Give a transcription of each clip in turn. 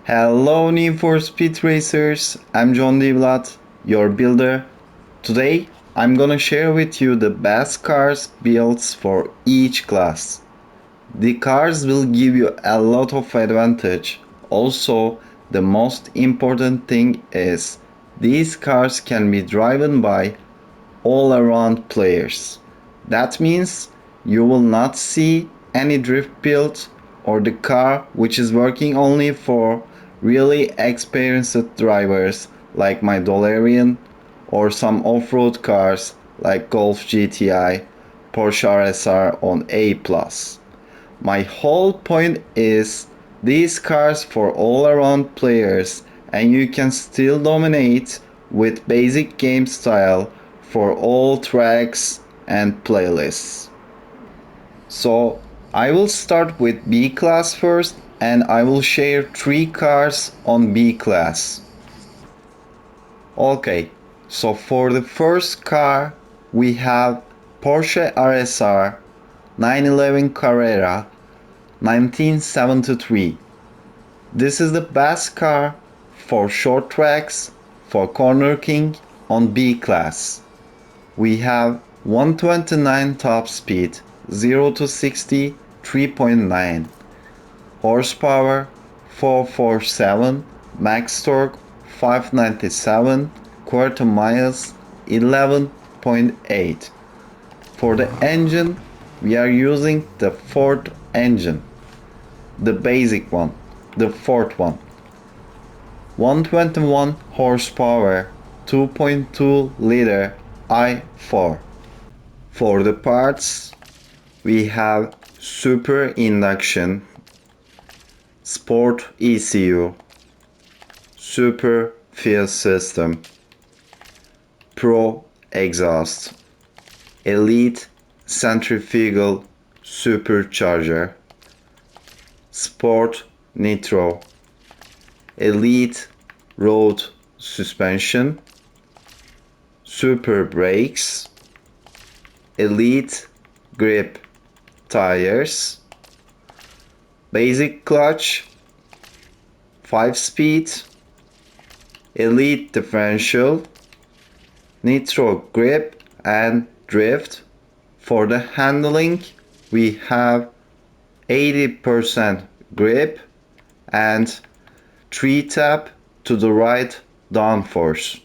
Hello Need for Speed Racers, I'm John Devlat, your builder. Today I'm gonna share with you the best cars builds for each class. The cars will give you a lot of advantage. Also, the most important thing is these cars can be driven by all around players. That means you will not see any drift build or the car which is working only for really experienced drivers like my DeLorean or some off-road cars like Golf GTI, Porsche RSR on A+. My whole point is these cars for all around players and you can still dominate with basic game style for all tracks and playlists. So I will start with B class first and I will share 3 cars on B class. Okay, so for the first car we have Porsche RSR 911 Carrera 1973. This is the best car for short tracks, for corner king on B class. We have 129 top speed, 0 to 60 3.9, horsepower 447, max torque 597, quarter miles 11.8. For the engine, we are using the Ford engine, the basic one, the fourth one. 121 horsepower, 2.2 liter i4. For the parts, we have Super Induction, Sport ECU, Super Fuel System, Pro Exhaust, Elite Centrifugal Supercharger, Sport Nitro, Elite Road Suspension, Super Brakes, Elite Grip Tires, Basic Clutch, 5-speed, Elite Differential, Nitro Grip and Drift. For the handling, we have 80% grip and 3 tap to the right downforce.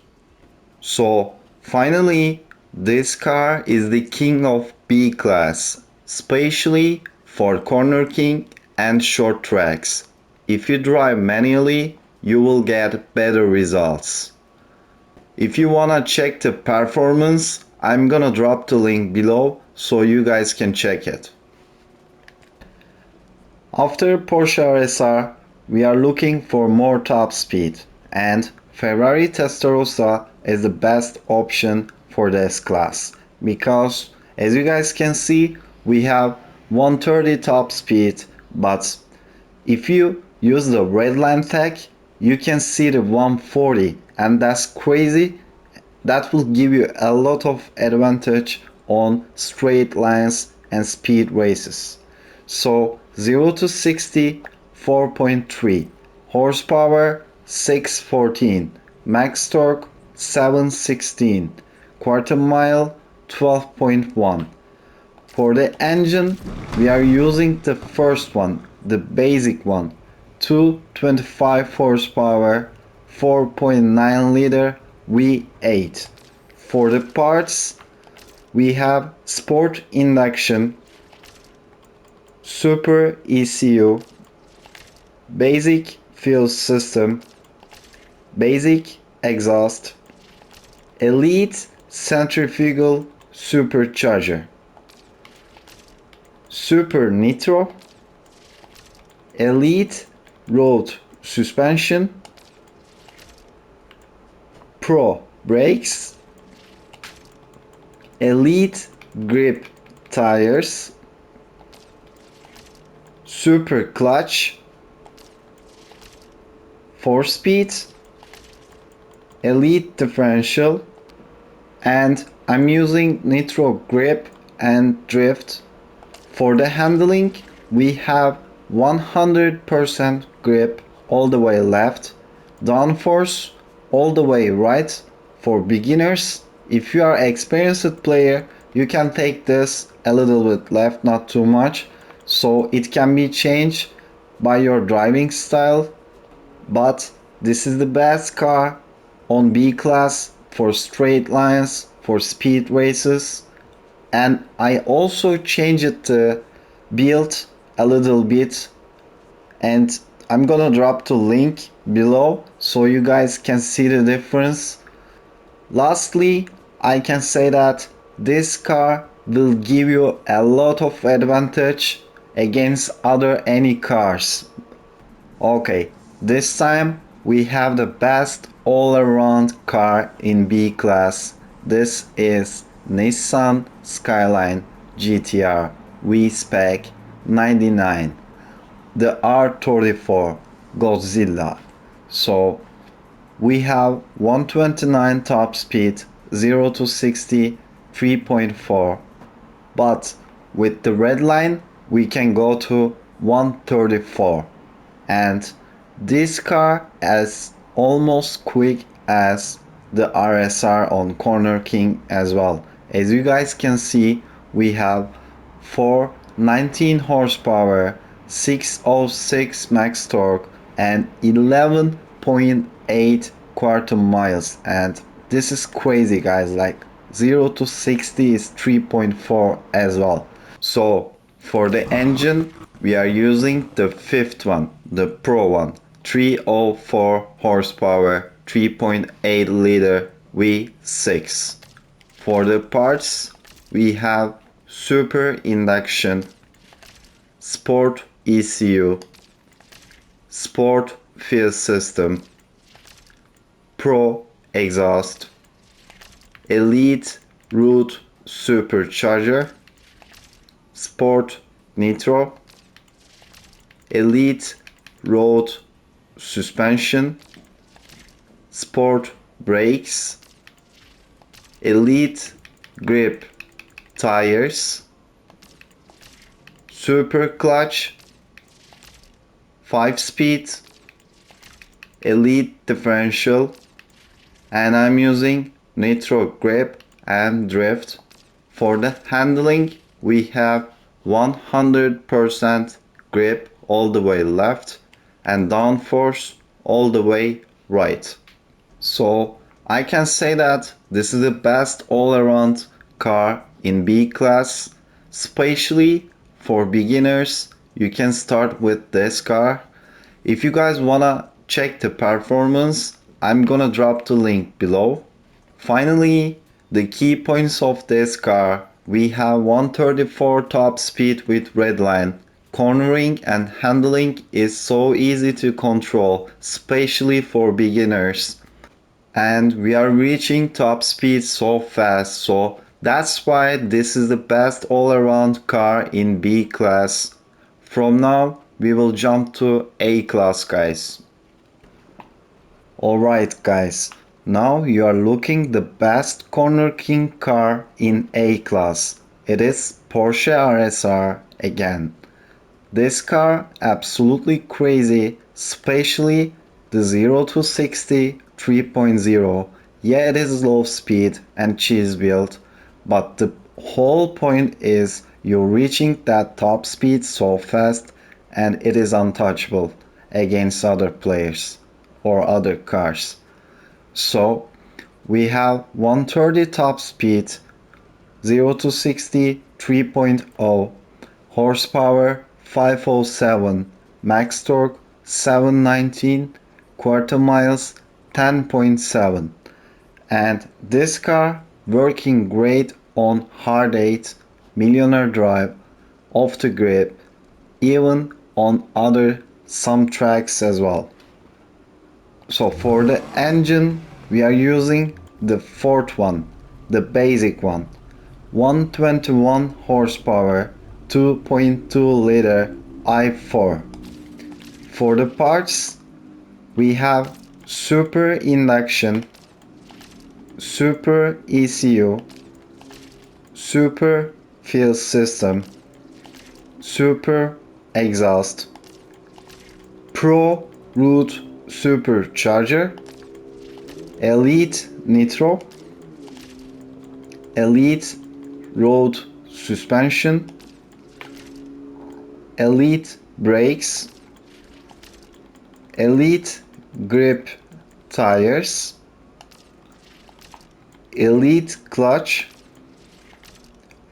So finally, this car is the king of B class, especially for corner king and short tracks. If you drive manually, you will get better results. If you wanna check the performance, I'm gonna drop the link below so you guys can check it. After Porsche RSR, we are looking for more top speed, and Ferrari Testarossa is the best option for this class because as you guys can see we have 130 top speed, but if you use the redline tag you can see the 140 and that's crazy. That will give you a lot of advantage on straight lines and speed races. So 0 to 60 4.3, horsepower 614, max torque 716, quarter mile 12.1. For the engine we are using the first one, the basic one, 225 horsepower 4.9 liter V8. For the parts we have Sport Induction, Super ECU, Basic Fuel System, Basic Exhaust, Elite Centrifugal Supercharger, Super Nitro, Elite Road Suspension, Pro Brakes, Elite Grip Tires, Super Clutch, 4-speed, Elite Differential, and I'm using Nitro Grip and Drift. For the handling we have 100% grip all the way left, downforce all the way right. For beginners, if you are experienced player, you can take this a little bit left, not too much, so it can be changed by your driving style. But this is the best car on B class for straight lines, for speed races. And I also changed the build a little bit, and I'm gonna drop the link below so you guys can see the difference. Lastly, I can say that this car will give you a lot of advantage against other any cars. Okay, this time we have the best all-around car in B class. This is Nissan Skyline GTR V-Spec 99, the R34 Godzilla. So we have 129 top speed, 0 to 60 3.4, but with the red line we can go to 134, and this car is almost quick as the RSR on Corner King as well. As you guys can see, we have 419 horsepower, 606 max torque, and 11.8 quarter miles. And this is crazy, guys. Like 0 to 60 is 3.4 as well. So for the engine, we are using the fifth one, the Pro one, 304 horsepower, 3.8 liter V6. For the parts, we have Super Induction, Sport ECU, Sport Fuel System, Pro Exhaust, Elite Root Supercharger, Sport Nitro, Elite Road Suspension, Sport Brakes, Elite Grip Tires, Super Clutch, 5-speed, Elite Differential, and I'm using Nitro Grip and Drift. For the handling, we have 100% grip all the way left and downforce all the way right. So I can say that this is the best all-around car in B class, especially for beginners. You can start with this car. If you guys wanna check the performance, I'm gonna drop the link below. Finally, the key points of this car: we have 134 top speed with redline. Cornering and handling is so easy to control, especially for beginners. And we are reaching top speed so fast, so that's why this is the best all-around car in B class. From now, we will jump to A class, guys. Alright guys, now you are looking the best Corner King car in A class. It is Porsche RSR again. This car absolutely crazy, especially the 0 to 60 3.0. Yeah, it is low speed and cheese build, but the whole point is you're reaching that top speed so fast and it is untouchable against other players or other cars. So we have 130 top speed, 0 to 60 3.0, horsepower 507, max torque 719, quarter miles 10.7, and this car working great on hard 8, millionaire drive, off the grid, even on other some tracks as well. So for the engine, we are using the fourth one, the basic one, 121 horsepower, 2.2 liter i4. For the parts, we have Super Induction, Super ECU, Super Fuel System, Super Exhaust, Pro Root Supercharger, Elite Nitro, Elite Road Suspension, Elite Brakes, Elite Grip Tires, Elite Clutch,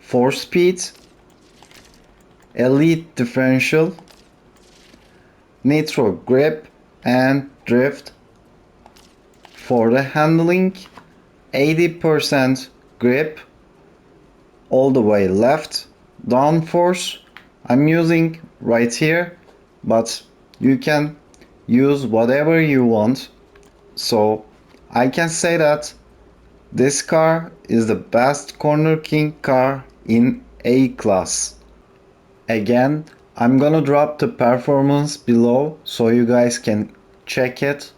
4-speed, Elite Differential, Nitro Grip and Drift. For the handling, 80% grip all the way left, downforce I'm using right here, but you can use whatever you want. So I can say that this car is the best corner king car in A class. Again, I'm gonna drop the performance below so you guys can check it.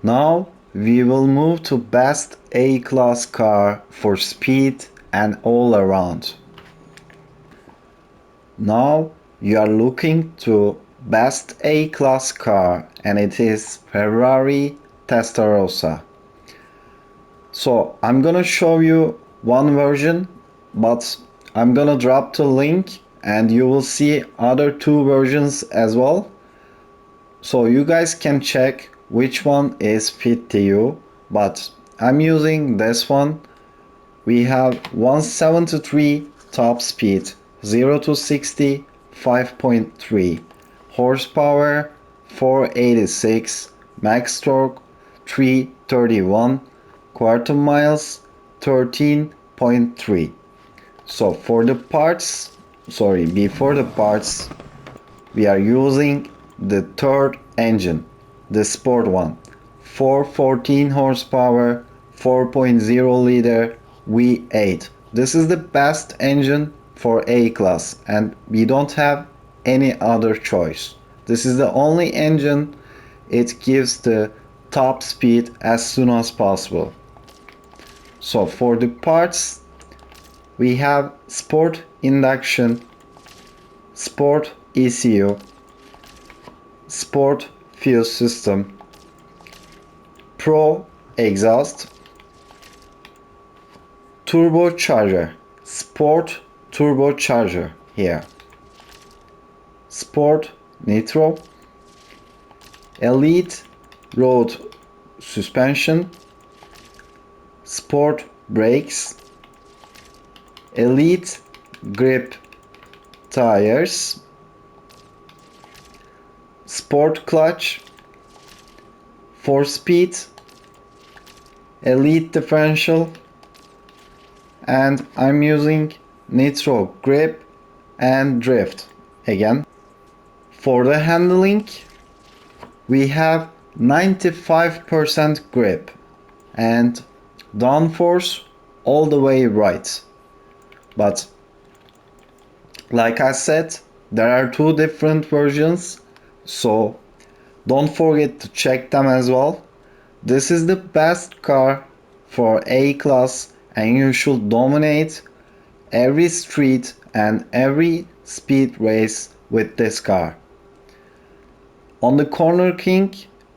Now we will move to best A class car for speed and all around. Now you are looking to best A class car and it is Ferrari Testarossa. So I'm gonna show you one version, but I'm gonna drop the link and you will see other two versions as well. So you guys can check which one is fit to you, but I'm using this one. We have 173 top speed, 0 to 60 5.3, horsepower 486, max torque 331, quarter miles 13.3. So for the parts, before the parts, we are using the third engine, the sport one, 414 horsepower, 4.0 liter V8. This is the best engine for A class and we don't have any other choice. This is the only engine it gives the top speed as soon as possible. So for the parts, we have sport induction, sport ECU, sport fuel system, pro exhaust, turbocharger, sport turbocharger here, sport nitro, elite road suspension, sport brakes, elite grip tires, sport clutch, 4-speed, elite differential, and I'm using nitro grip and drift again. For the handling, we have 95% grip and downforce all the way right. But like I said, there are two different versions, so don't forget to check them as well. This is the best car for A class and you should dominate every street and every speed race with this car. On the Corner King,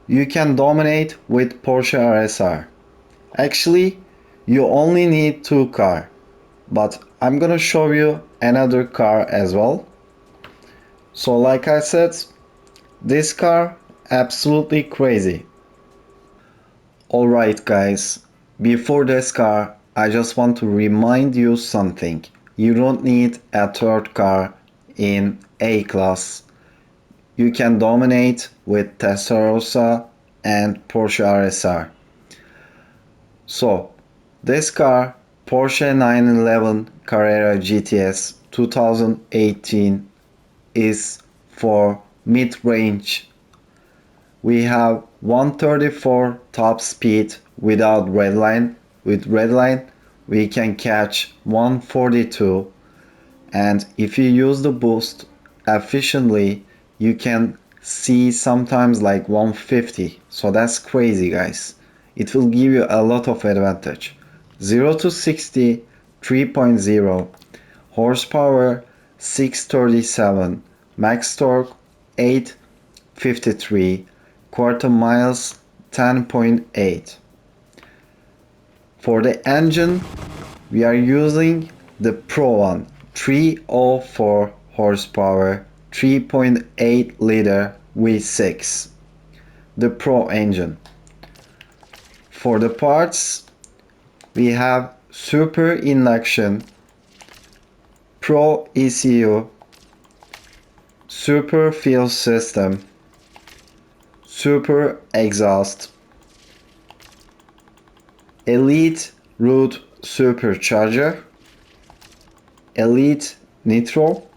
you can dominate with Porsche RSR. Actually, you only need two cars, but I'm gonna show you another car as well. So like I said, this car absolutely crazy. Alright guys, before this car, I just want to remind you something. You don't need a third car in A class. You can dominate with Testarossa and Porsche RSR. So, this car, Porsche 911 Carrera GTS 2018, is for mid-range. We have 134 top speed without redline. With redline, we can catch 142, and if you use the boost efficiently, you can see sometimes like 150. So that's crazy, guys. It will give you a lot of advantage. 0 to 60 3.0, horsepower 637, max torque 8 53, quarter miles 10.8. For the engine, we are using the Pro one, 304 horsepower, 3.8 liter V6, the Pro engine. For the parts, we have Super Induction, Pro ECU, Super Fuel System, Super Exhaust, Elite Root Supercharger, Elite Nitro,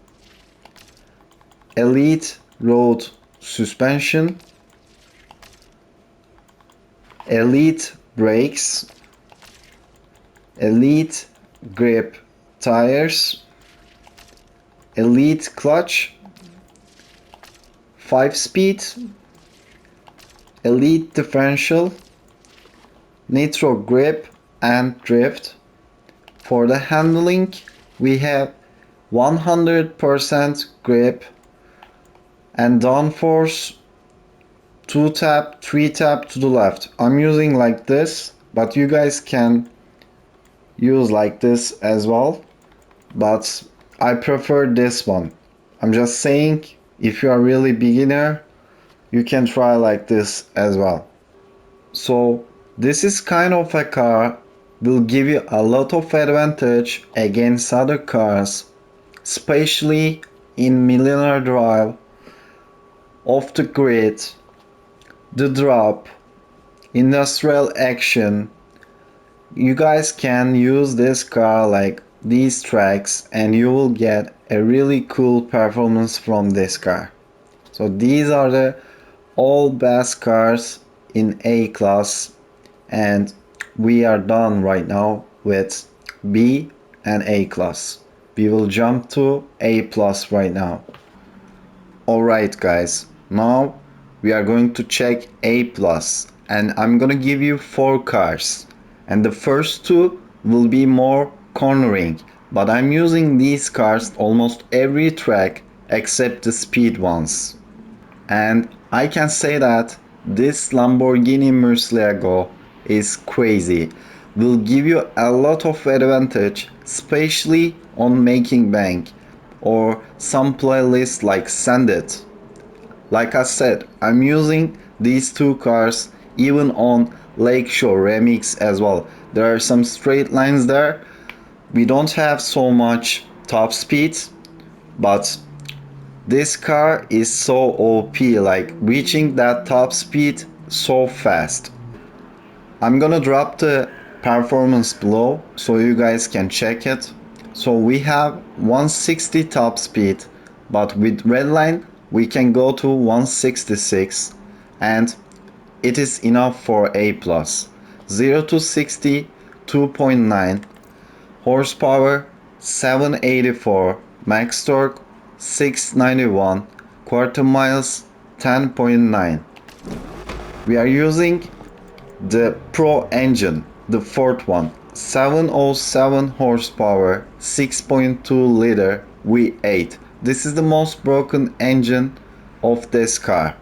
Elite Road Suspension, Elite Brakes, Elite Grip Tires, Elite Clutch, 5-speed, Elite Differential, Nitro Grip and Drift. For the handling, we have 100% grip and downforce, 2 tap, 3 tap to the left. I'm using like this, but you guys can use like this as well, but I prefer this one. I'm just saying, if you are really beginner, you can try like this as well. So this is kind of a car will give you a lot of advantage against other cars, especially in millionaire drive, off the grid, the drop, industrial action. You guys can use this car like these tracks and you will get a really cool performance from this car. So these are the all best cars in A class, and we are done right now with B and A class. We will jump to A plus right now. Alright guys, now we are going to check A plus, and I'm gonna give you 4 cars, and the first 2 will be more cornering, but I'm using these cars almost every track except the speed ones. And I can say that this Lamborghini Murcielago is crazy. Will give you a lot of advantage, especially on making bank or some playlists like Send It. Like I said, I'm using these 2 cars even on Lakeshore Remix as well. There are some straight lines there. We don't have so much top speed, but this car is so OP, like reaching that top speed so fast. I'm gonna drop the performance below so you guys can check it. So we have 160 top speed, but with redline we can go to 166, and it is enough for A plus. 0 to 60 2.9, horsepower 784, max torque 691, quarter miles 10.9. We are using the Pro engine, the fourth one, 707 horsepower, 6.2 liter V8. This is the most broken engine of this car.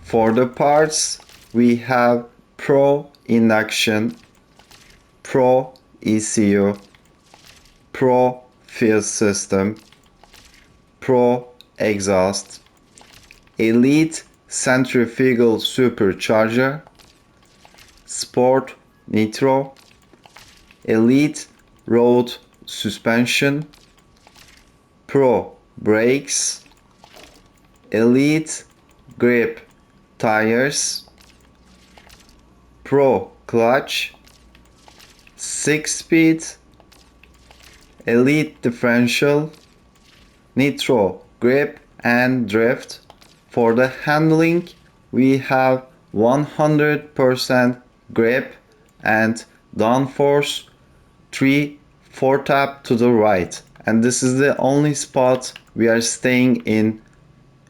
For the parts, we have Pro induction, Pro ECU, Pro fuel system, Pro exhaust, Elite centrifugal supercharger, Sport Nitro, Elite road suspension, Pro brakes, Elite grip tires, Pro clutch, 6-speed, Elite differential, Nitro grip and drift. For the handling, we have 100% grip and downforce 3/4 tap to the right, and this is the only spot we are staying in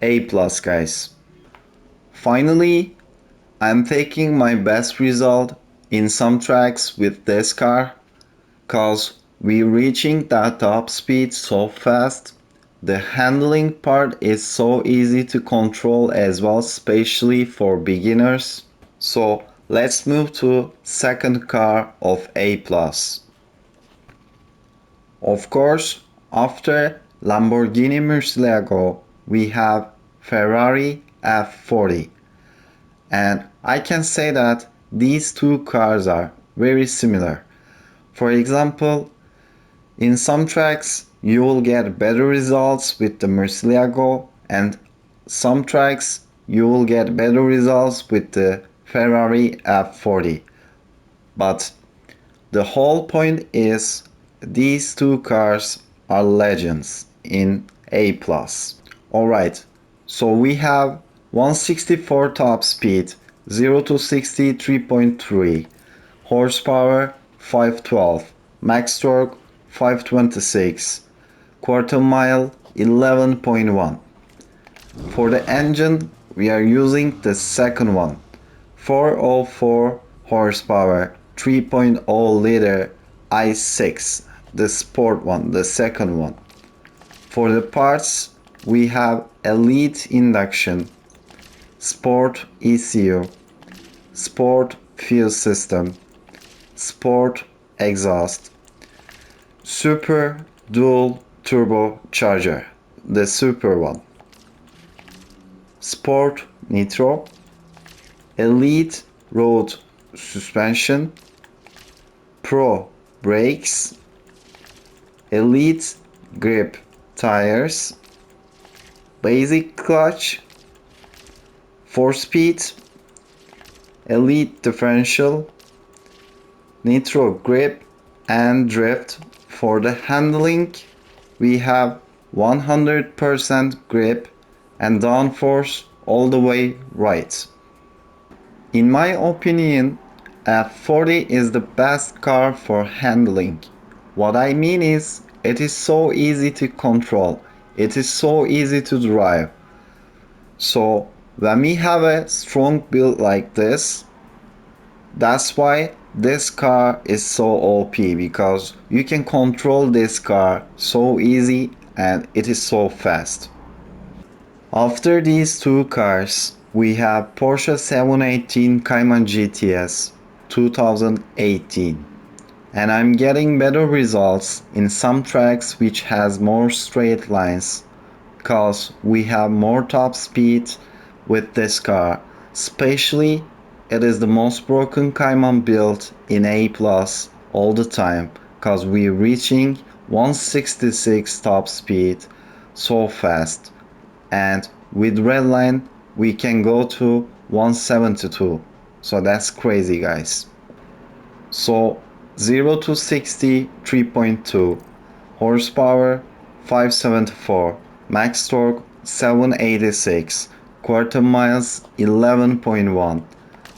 A plus, guys. Finally, I'm taking my best result in some tracks with this car, cause we reaching that top speed so fast the handling part is so easy to control as well, especially for beginners. So let's move to second car of A+. Of course, after Lamborghini Murcielago, we have Ferrari F40. And I can say that these two cars are very similar. For example, in some tracks, you will get better results with the Murcielago, and some tracks, you will get better results with the Ferrari F40. But the whole point is these two cars are legends in A+. Alright, so we have 164 top speed, 0 to 60 3.3, horsepower 512, max torque 526, quarter mile 11.1. For the engine, we are using the second one, 404 horsepower, 3.0 liter i6, the sport one, the second one. For the parts, we have Elite induction, Sport ECU, Sport fuel system, Sport exhaust, Super dual turbo charger, the super one, Sport nitro, Elite road suspension, Pro brakes, Elite grip tires, basic clutch, 4-speed, Elite differential, nitro grip and drift. For the handling, we have 100% grip and downforce all the way right. In my opinion, F40 is the best car for handling. What I mean is, it is so easy to control, it is so easy to drive. So when we have a strong build like this, that's why this car is so OP, because you can control this car so easy and it is so fast. After these two cars, we have Porsche 718 Cayman GTS 2018. And I'm getting better results in some tracks which has more straight lines, cause we have more top speed with this car. Especially it is the most broken Cayman built in A+ all the time, cause we're reaching 166 top speed so fast. And with redline we can go to 172. So that's crazy, guys. So 0 to 60 3.2, horsepower 574, max torque 786, quarter miles 11.1.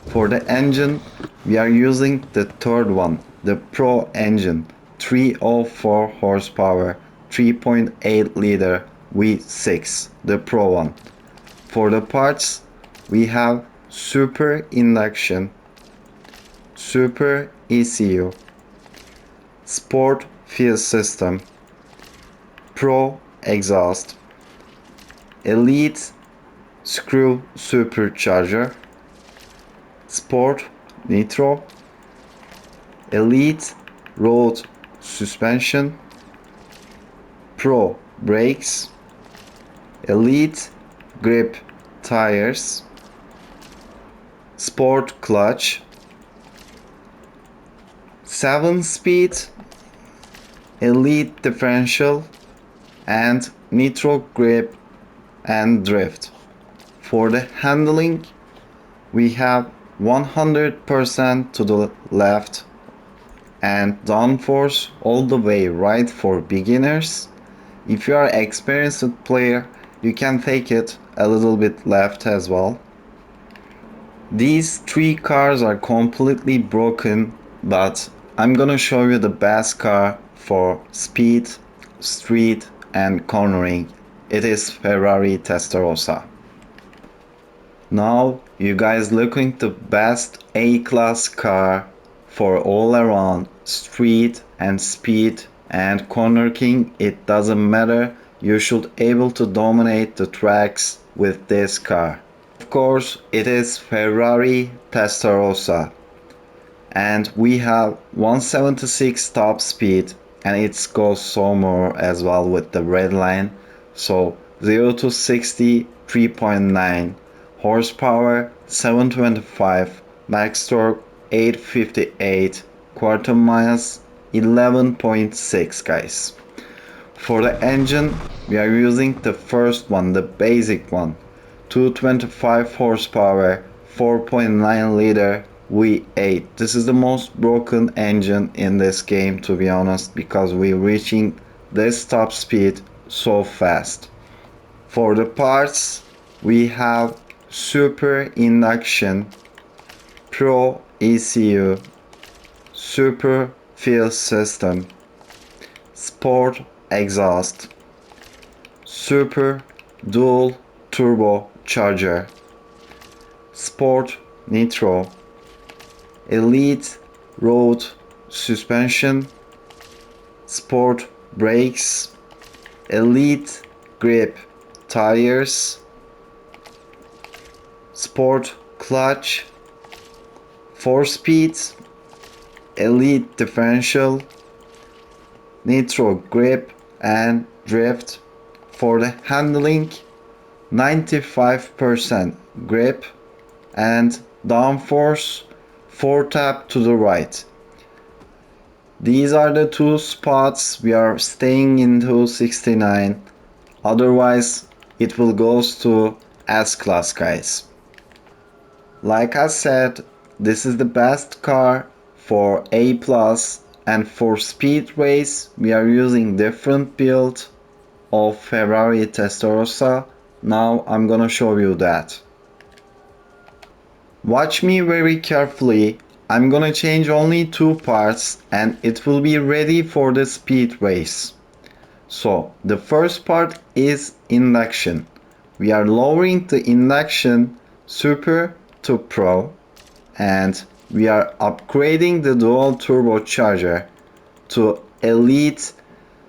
For the engine, we are using the third one, the Pro engine, 304 horsepower, 3.8 liter V6, the Pro one. For the parts, we have Super induction, Super ECU, Sport fuel system, Pro exhaust, Elite screw supercharger, Sport nitro, Elite road suspension, Pro brakes, Elite grip tires, Sport clutch, 7-speed, Elite differential, and nitro grip and drift. For the handling, we have 100% to the left and downforce all the way right for beginners. If you are an experienced player, you can take it a little bit left as well. These three cars are completely broken, but I'm gonna show you the best car for speed, street and cornering. It is Ferrari Testarossa. Now you guys looking the best A-class car for all around street and speed and corner king. It doesn't matter, you should able to dominate the tracks with this car. Of course, it is Ferrari Testarossa, and we have 176 top speed, and it goes so more as well with the red line. So 0 to 60 3.9, horsepower 725, max torque 858, quarter miles 11.6, guys. For the engine, we are using the first one, the basic one. 225 horsepower, 4.9 liter V8. This is the most broken engine in this game, to be honest, because we're reaching this top speed so fast. For the parts, we have Super Induction, Pro ECU, Super Fuel System, Sport Exhaust, Super Dual Turbo Charger, Sport Nitro, Elite Road Suspension, Sport Brakes, Elite Grip Tires, Sport Clutch, 4 speeds, Elite Differential, Nitro Grip and Drift. For the handling, 95% grip and downforce, 4 tap to the right. These are the 2 spots we are staying into 69, otherwise it will goes to S-Class, guys. Like I said, this is the best car for A+, and for speed race we are using different build of Ferrari Testarossa. Now I'm gonna show you that. Watch me very carefully. I'm gonna change only 2 parts and it will be ready for the speed race. So the first part is induction. We are lowering the induction Super to Pro, and we are upgrading the dual turbocharger to Elite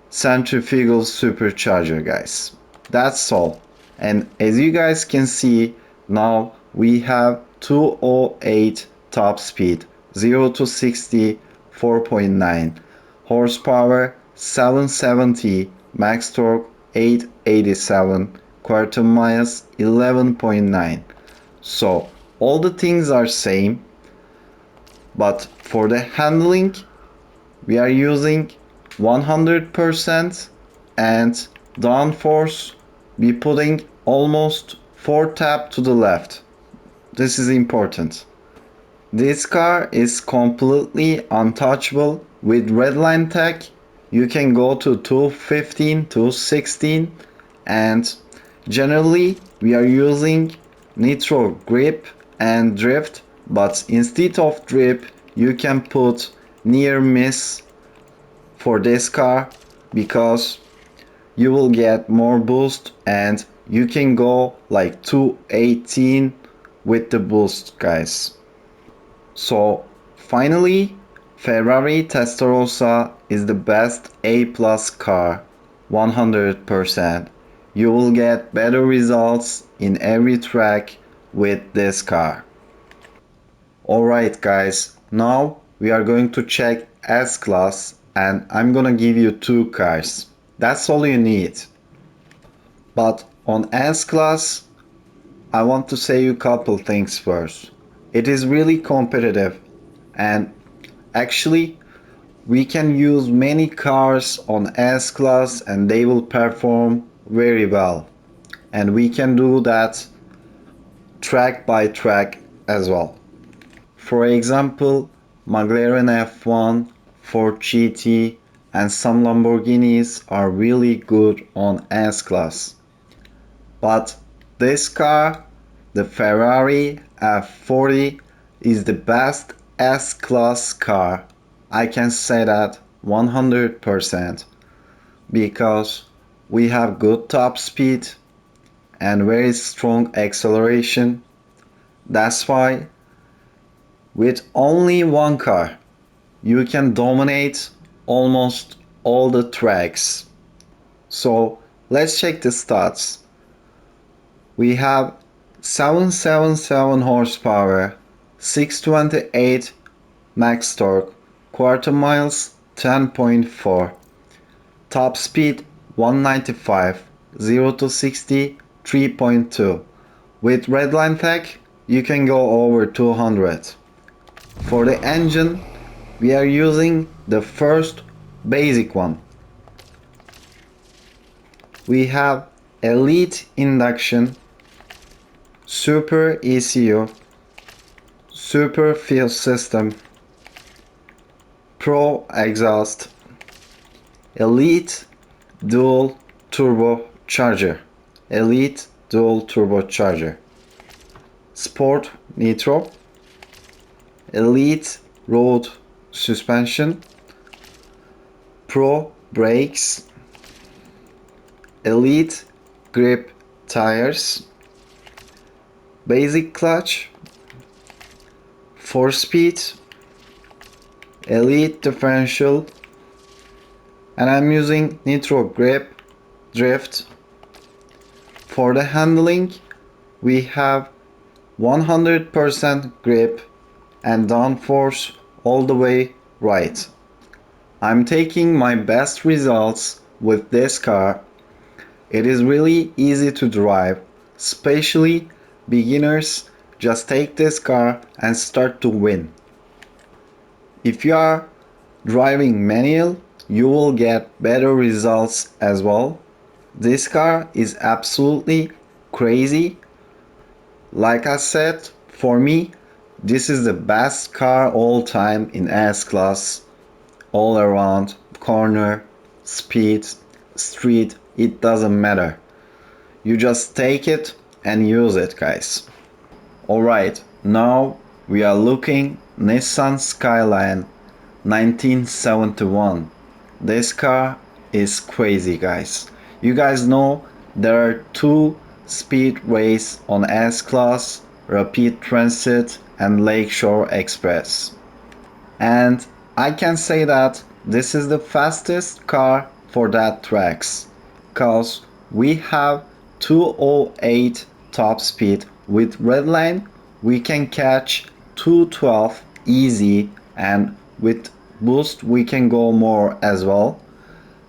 centrifugal supercharger, guys. That's all. And as you guys can see, now we have 208 top speed, 0 to 60 4.9, horsepower 770, max torque 887, quarter miles 11.9. So all the things are same, but for the handling we are using 100%, and downforce we putting almost 4 tap to the left. This is important. This car is completely untouchable. With redline tech you can go to 215, 216, and generally we are using nitro grip and drift, but instead of drip you can put near miss for this car, because you will get more boost and you can go like 218 with the boost, guys. So finally, Ferrari Testarossa is the best A+ car, 100%. You will get better results in every track with this car. Alright guys, now we are going to check S-Class, and I'm gonna give you 2 cars. That's all you need. But on S-Class, I want to say you a couple things first. It is really competitive, and actually we can use many cars on S-Class and they will perform very well. And we can do that track by track as well. For example, McLaren F1, Ford GT, and some Lamborghinis are really good on S-Class. But this car, the Ferrari F40, is the best S-Class car. I can say that 100%, because we have good top speed and very strong acceleration. That's why with only one car you can dominate almost all the tracks. So Let's check the stats. We have 777 horsepower, 628 max torque, quarter miles 10.4, top speed 195, 0 to 60 3.2. With redline tech you can go over 200. For the engine we are using the first basic one. We have Elite induction, Super ECU, Super fuel system, Pro exhaust, Elite dual turbo charger, Elite dual turbo charger, Sport nitro, Elite road suspension, Pro brakes, Elite grip tires, basic clutch, 4-speed, Elite differential, and I'm using nitro grip drift. For the handling we have 100% grip and downforce all the way right. I'm taking my best results with this car. It is really easy to drive, especially beginners just take this car and start to win. If you are driving manual, you will get better results as well. This car is absolutely crazy. Like I said, for me, this is the best car all time in S-Class. All around, corner, speed, street, it doesn't matter. You just take it and use it, guys. Alright, now we are looking Nissan Skyline 1971. This car is crazy, guys. You guys know there are two speedways on S-Class, Rapid Transit and Lakeshore Express. And I can say that this is the fastest car for that tracks, cause we have 208 top speed. With redline we can catch 212 easy, and with boost we can go more as well.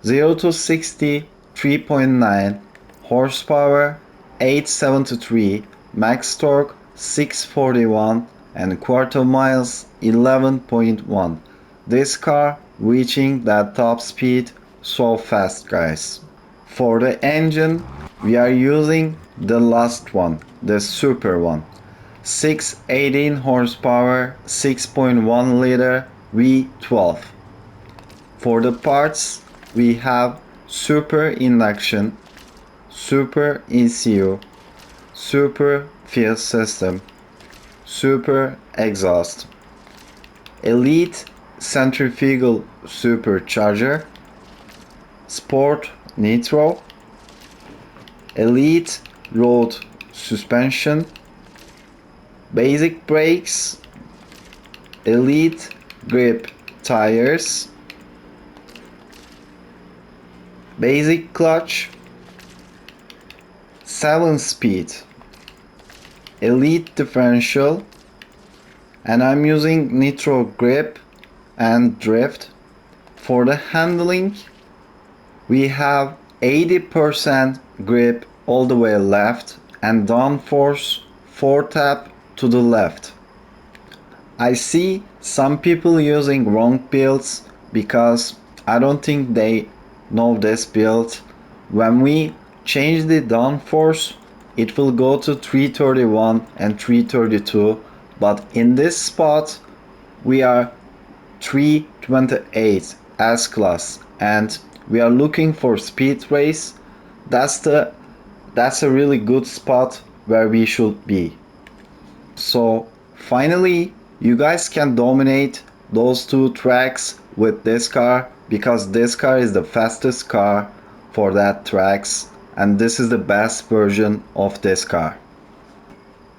0 to 60 3.9, horsepower 873, max torque 641, and quarter miles 11.1. This car reaching that top speed so fast, guys. For the engine we are using the last one, the super one. 618 horsepower, 6.1 liter V12. For the parts we have super induction, super ECU, super fuel system, super exhaust, Elite centrifugal supercharger, Sport nitro, Elite road suspension, basic brakes, Elite grip tires, basic clutch, 7-speed, Elite differential, and I'm using nitro grip and drift. For the handling we have 80% grip all the way left and downforce 4 tap to the left. I see some people using wrong builds because I don't think they know this build. When we change the downforce it will go to 331 and 332, but in this spot we are 328 S-Class and we are looking for speed race. That's a really good spot where we should be. So finally you guys can dominate those two tracks with this car, because this car is the fastest car for that tracks and this is the best version of this car.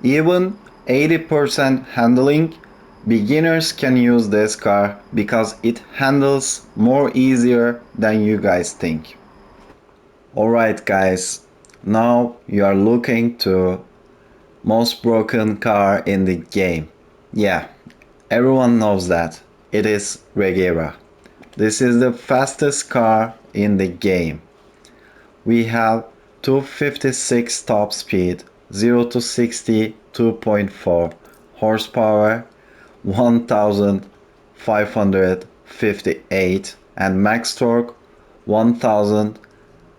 Even 80% handling, beginners can use this car because it handles more easier than you guys think. Alright guys, now you are looking to most broken car in the game. Yeah, everyone knows that. It is Regera. This is the fastest car in the game. We have 256 top speed, 0 to 60 2.4 horsepower, 1558 and max torque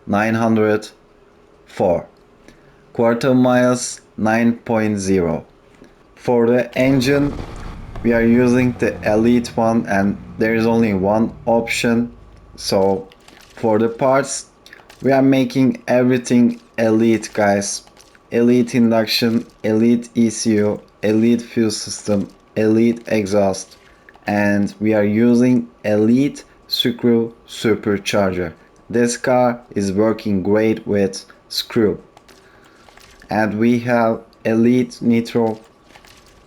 1904. Quarter miles 9.0. For the engine, we are using the Elite one and there is only one option. So for the parts, we are making everything Elite, guys. Elite induction, Elite ECU, Elite fuel system, Elite exhaust, and we are using Elite screw supercharger. This car is working great with screw. And we have Elite Nitro,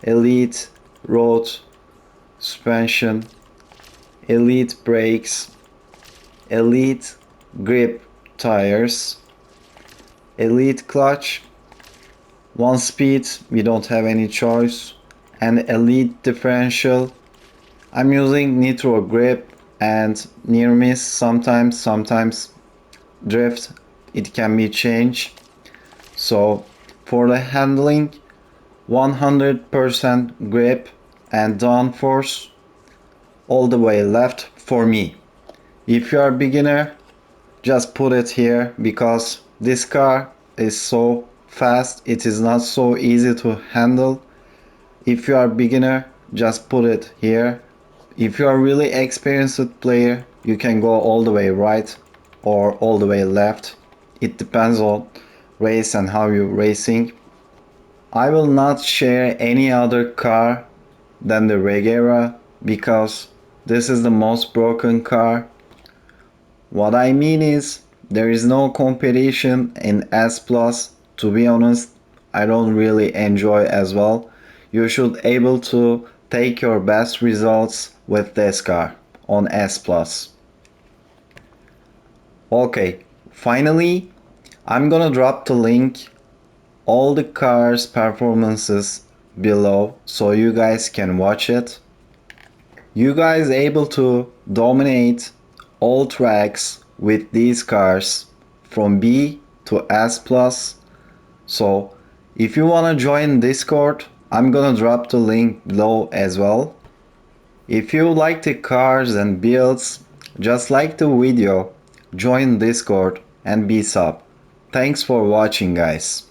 Elite road suspension, Elite brakes, Elite grip tires, Elite clutch, one speed, we don't have any choice, and Elite differential. I'm using Nitro grip and near miss sometimes drift, it can be changed. So for the handling, 100% grip and downforce all the way left for me. If you are beginner, just put it here because this car is so fast, it is not so easy to handle. If you are beginner, just put it here. If you are really experienced player, you can go all the way right or all the way left. It depends on race and how you're racing. I will not share any other car than the Regera because this is the most broken car. What I mean is there is no competition in S Plus. To be honest, I don't really enjoy as well. You should able to take your best results with this car on S Plus. Okay, finally, I'm gonna drop the link all the cars performances below so you guys can watch it. You guys able to dominate all tracks with these cars from B to S plus. So if you wanna join Discord, I'm gonna drop the link below as well. If you like the cars and builds, just like the video, join Discord and be sub. Thanks for watching guys.